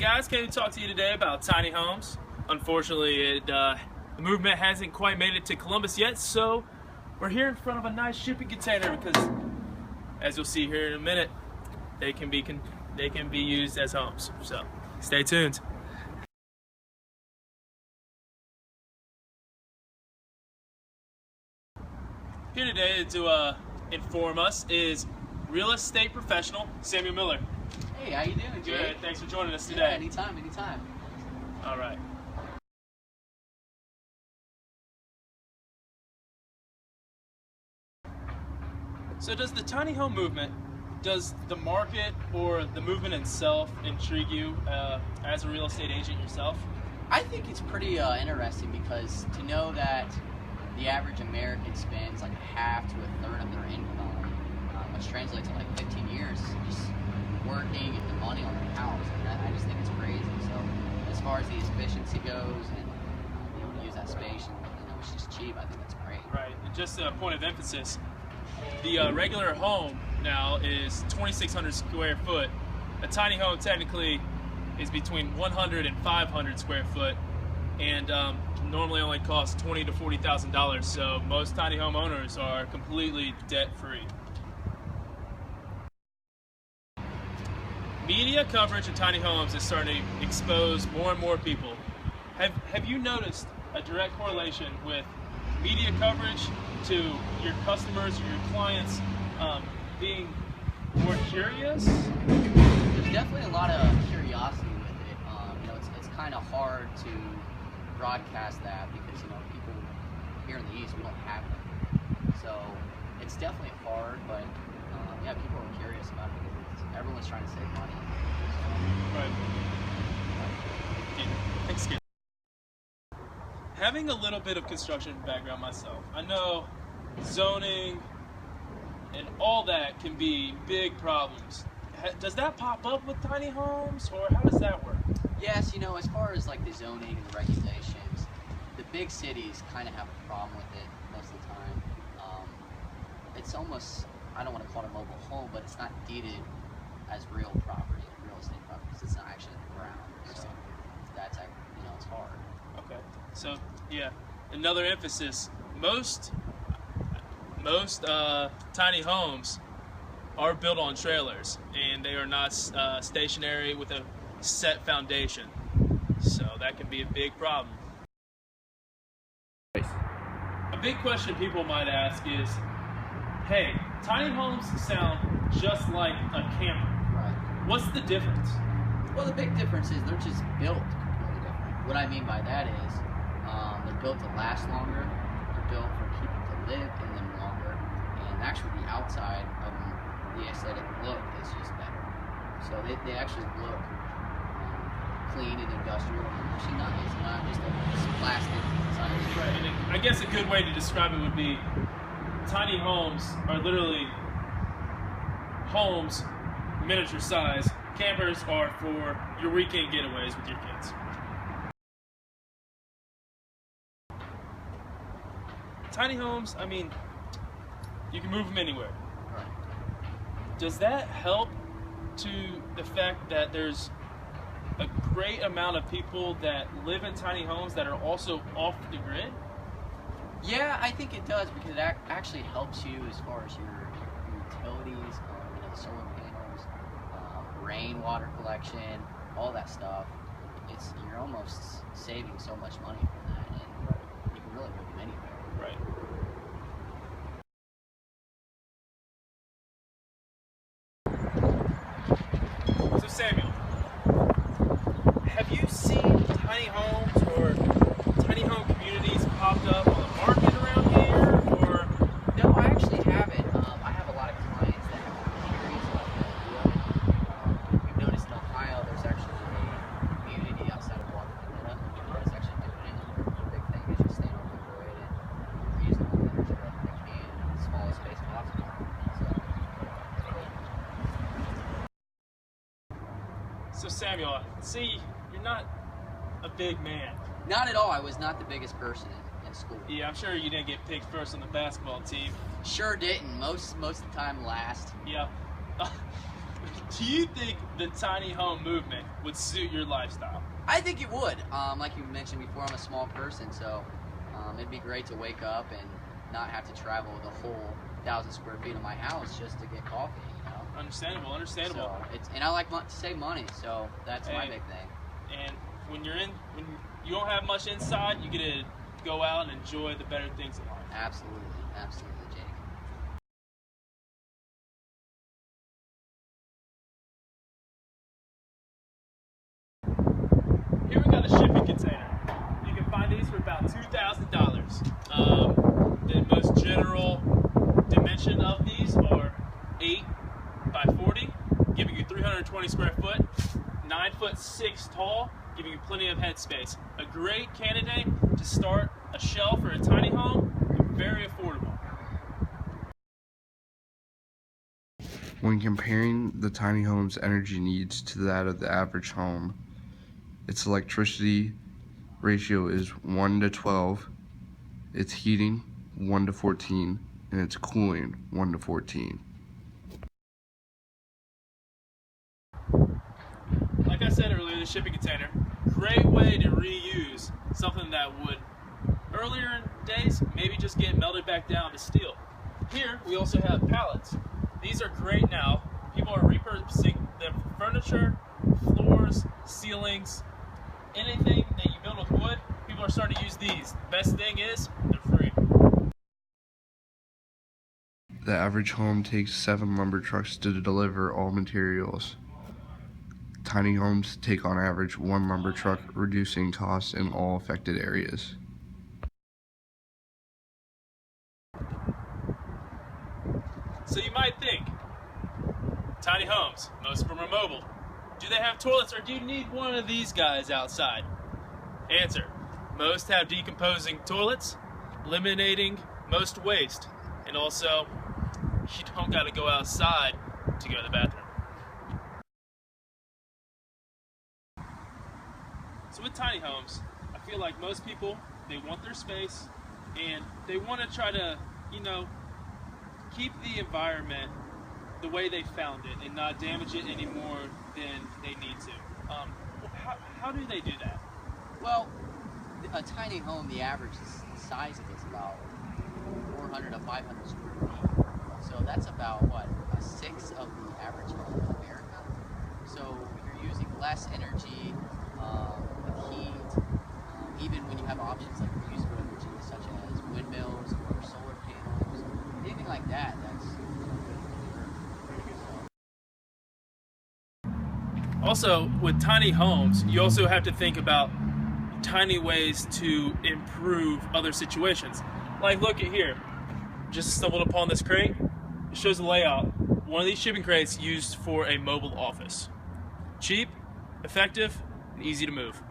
guys, came to talk to you today about tiny homes. Unfortunately, the movement hasn't quite made it to Columbus yet, so we're here in front of a nice shipping container because, as you'll see here in a minute, they can be used as homes. So stay tuned. Here today to inform us is real estate professional Samuel Miller. Hey, how you doing, Jay? Good. Thanks for joining us today. Yeah, anytime. All right. So does the tiny home movement, does the market or the movement itself intrigue you as a real estate agent yourself? I think it's pretty interesting because to know that the average American spends like half to a third of their income, which translates to like 15 years just working and the money on their house, and I just think it's crazy. So as far as the efficiency goes and being able to use that space and it's just cheap, I think that's great. Right. And just a point of emphasis, the regular home now is 2,600 square foot. A tiny home technically is between 100 and 500 square foot, and normally only costs $20,000 to $40,000. So most tiny home owners are completely debt free. Media coverage of tiny homes is starting to expose more and more people. Have you noticed a direct correlation with media coverage to your customers or your clients being more curious? There's definitely a lot of curiosity with it. It's kind of hard to broadcast that because people here in the East, we don't have them. So it's definitely hard, but yeah, people are curious about it because everyone's trying to save money. Right. Excuse me. Having a little bit of construction background myself, I know zoning and all that can be big problems. Does that pop up with tiny homes, or how does that work? Yes, as far as like the zoning and the regulations, the big cities kind of have a problem with it most of the time. It's almost, I don't want to call it a mobile home, but it's not deeded as real property, like real estate property, because it's not actually in the ground. So that's, it's hard. Okay. So yeah, another emphasis. Most tiny homes are built on trailers, and they are not stationary with a set foundation. So that can be a big problem. A big question people might ask is, hey, tiny homes sound just like a camper. Right. What's the difference? Well, the big difference is they're just built completely different. What I mean by that is they're built to last longer, they're built for people to live in them longer, and actually the outside of them, the aesthetic look is just better. So they actually look clean and industrial. Actually not, it's not just a plastic inside. Right, and I guess a good way to describe it would be tiny homes are literally homes miniature size. Campers are for your weekend getaways with your kids. Tiny homes, I mean, you can move them anywhere. Right. Does that help to the fact that there's a great amount of people that live in tiny homes that are also off the grid? Yeah, I think it does because it actually helps you as far as your utilities, the solar panels, rainwater collection, all that stuff. You're almost saving so much money from that, and you can really move them anywhere. Right. So Samuel, have you seen tiny homes or tiny home communities popped up on the market around here, or? No, I actually haven't. I have a lot of clients that have been curious about the idea. We've noticed in Ohio there's actually a community outside of Waterville that's actually doing it. The big thing is just staying on the grid and using all the energy that they can in the smallest space possible. So Samuel, see, you're not a big man. Not at all. I was not the biggest person in school. Yeah, I'm sure you didn't get picked first on the basketball team. Sure didn't. Most of the time last. Yeah. Do you think the tiny home movement would suit your lifestyle? I think it would. Like you mentioned before, I'm a small person, so it'd be great to wake up and not have to travel the whole 1,000 square feet of my house just to get coffee. You know. Understandable. So and I like to save money, so that's my big thing. And when you don't have much inside, you get to go out and enjoy the better things in life. Absolutely, Jake. Here we got a shipping container. You can find these for about $2,000. The most general dimension of these are 8 by 40, giving you 320 square foot, 9'6" tall, giving you plenty of headspace. A great candidate to start a shelf or a tiny home, and very affordable. When comparing the tiny home's energy needs to that of the average home, its electricity ratio is 1 to 12, its heating 1 to 14, and its cooling 1 to 14. Like I said earlier, the shipping container, great way to reuse something that would, earlier in days, maybe just get melted back down to steel. Here, we also have pallets. These are great now. People are repurposing them for furniture, floors, ceilings, anything that you build with wood. People are starting to use these. The best thing is, they're free. The average home takes 7 lumber trucks to deliver all materials. Tiny homes take on average 1 lumber truck, reducing costs in all affected areas. So you might think, tiny homes, most of them are mobile. Do they have toilets, or do you need one of these guys outside? Answer, most have decomposing toilets, eliminating most waste, and also, you don't gotta go outside to go to the bathroom. So with tiny homes, I feel like most people, they want their space, and they want to try to, keep the environment the way they found it and not damage it any more than they need to. How do they do that? Well, a tiny home, the average size of it is about 400 to 500 square feet. So that's about, a sixth of the average home in America. So you're using less energy, heat, even when you have options like renewable energy, such as windmills or solar panels, anything like that, that's Also, with tiny homes, you also have to think about tiny ways to improve other situations. Like, look at here. Just stumbled upon this crate. It shows the layout. One of these shipping crates used for a mobile office. Cheap, effective, and easy to move.